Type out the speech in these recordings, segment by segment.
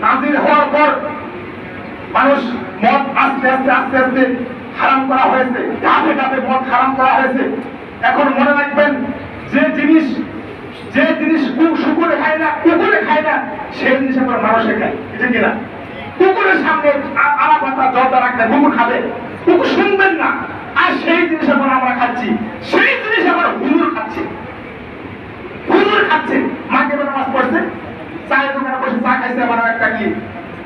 নাজির হওয়ার পর মানুষ মদ আস্তে আস্তে আস্তে আস্তে হারাম করা হয়েছে, ধাপে ধাপে মদ হারাম করা হয়েছে। এখন মনে রাখবেন, যে জিনিস শুকুরে খায় না, কুকুরে খায় না, সেই জিনিস এখন মানুষে খায়, ঠিক কিনা? কুকুরের সামনে আলা পাতা জর্দা রাখলে কুকুর খাবে, কুকুর শুনবেন না। আর সেই জিনিস এখন আমরা খাচ্ছি, সেই জিনিস আমরা হুজুর খাচ্ছি, হুজুর খাচ্ছে। মাকে নামাজ পড়ছে, চায়ের দোকানে বসে চা খাইছে, আবার একটা কি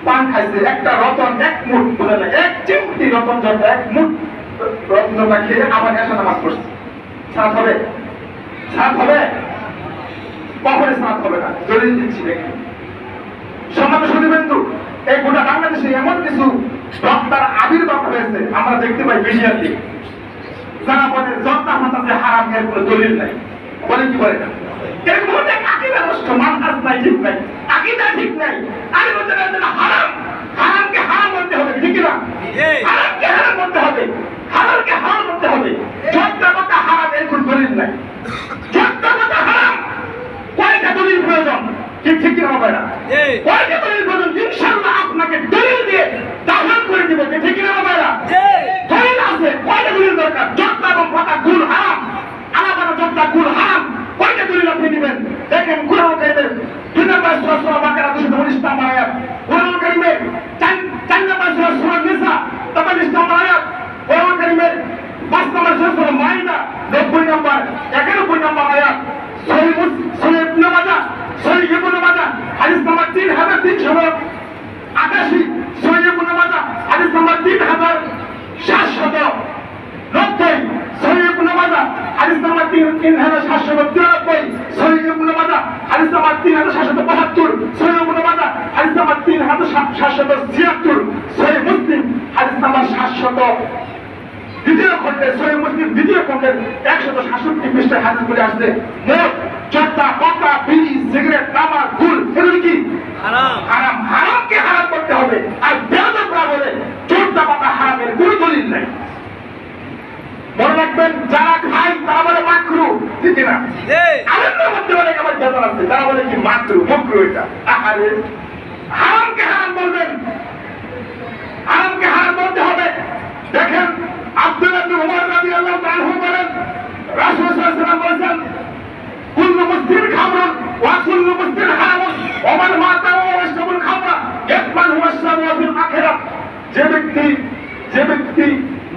পান খাইছে, একটা রতন এক মুঠ, বুঝলেন, এক চিমটি রতন জর্দা, এক মুঠ রতন জর্দা খেয়ে আবার এসে নামাজ পড়ছে। সাথ হবে? সাথ হবে? কখনই সাথ হবে না। দলিল দিচ্ছি দেখেন। সম্মানিত সুধীবৃন্দ, এই গোটা বাংলাদেশে এমন কিছু বক্তার আবির্ভাব হয়েছে আমরা দেখতে পাই মিডিয়াতে, যারা বলে জর্দা ফাতাতে হারাম, এর কোনো দলিল নাই। বলে কি বলে না? এর মধ্যে আকীদা নষ্ট, মানহাজ নাই, ঠিক নাই, আকীদা ঠিক নাই। আর বলতে হারাম, হারামকে হারাম বলতে হবে, ঠিক না? হারামকে হারাম বলতে হবে, হালালকে হারাম বলতে হবে। জর্দা ফাতা হারাম, এর কোনো দলিল নাই। জর্দা ফাতা হারাম, কয়টা দলিল প্রয়োজন? ঠিক কিনা হবে না? কয়টা দলিল প্রয়োজন? ইনশাআল্লাহ আপনাকে দলিল দিয়ে দাফন করে দিব, ঠিক কিনা হবে না? দলিল আছে, কয়টা দলিল দরকার? জর্দা এবং ফাতা গুল হারাম, আলাদা জর্দা গুল হারাম, কয়টা দলিল আপনি দিবেন? দেখেন কুরআন কারীমের 2 নম্বর সূরা সূরা বাকারা 219 নম্বর আয়াত, কুরআন কারীমের 4 নম্বর সূরা সূরা নিসা 43 নম্বর আয়াত, কুরআন কারীমের 5 নম্বর সূরা সূরা মাইদা 90 নম্বর 91 নম্বর আয়াত, সহিহ ইবনে মাজাহ, সহিহ ইবনে মাজাহ হাদিস নম্বর 3388, সহিহ ইবনে মাজাহ হাদিস নম্বর 3790, সহিহ ইবনে মাজাহ হাদিস নম্বর 3793, সহিহ ইবনে মাজাহ হাদিস নম্বর 3775, সহিহ ইবনে মাজাহ হাদিস নম্বর 3776, সহিহ মুসলিম হাদিস নম্বর 700 দ্বিতীয় খণ্ডে, সহিহ মুসলিম দ্বিতীয় খণ্ডের 167 পৃষ্ঠায় হাদিসগুলি আসছে। মোট জর্দা, পাতা, বিড়ি, সিগারেট, তামাক, গুল, এগুলি কি হারাম? হারাম, হারামকে হারাম করতে হবে। আর বেয়াদবরা বলে জর্দা পাতা হারামের কোনো দলিল নাই। মনে রাখবেন, যারা খায় তারা বলে মাকরু, ঠিক না? আলেমদের মধ্যে অনেক আবার বেজার আছে, তারা বলে কি মাকরু, মকরু। এটা আরে হারামকে হারাম বলবেন, হারামকে হারাম বলতে হবে। দেখেন, আব্দুল্লাহ ইবনে উমর রাদিয়াল্লাহু আনহু বলেন, রাসূল সাল্লাল্লাহু আলাইহি ওয়াসাল্লাম বলেছেন, কুল্লু মুসলিম খামরুন ওয়া কুল্লু মুসলিম হারামুন ওয়া মান মাতা ওয়া ইয়াশরাবুল খামরা ইয়াতমান হুয়া শাররু ফিল আখিরাহ। যে ব্যক্তি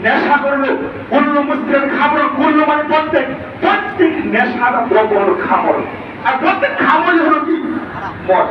নেশা করলো, কুল্লু মুসলিম খামরুন, কুল্লু মানে প্রত্যেক নেশার দ্রব্য হলো খামর, আর প্রত্যেক খামরই হলো কি মদ।